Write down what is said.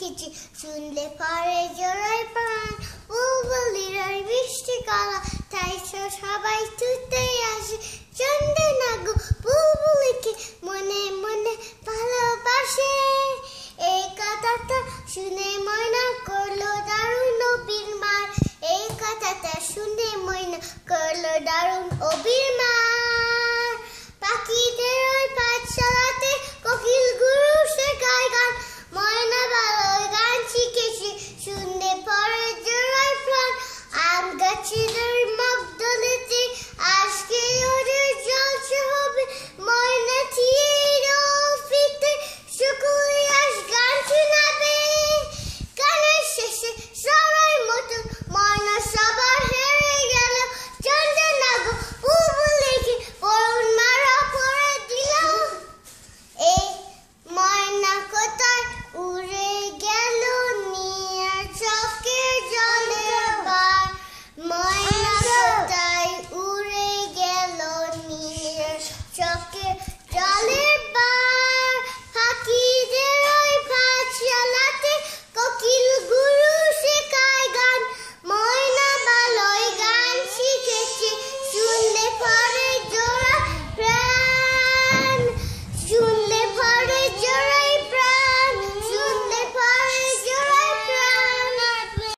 চিঠি শুনলে পরে জোড়ায় প্রাণ বুলবুলির ওই বৃষ্টি গলা তাই তো সবাই ছুটে আসে চন্দনা গো বুলবুলিকে মনে মনে ভালোবাসে এই কথাটা শুনে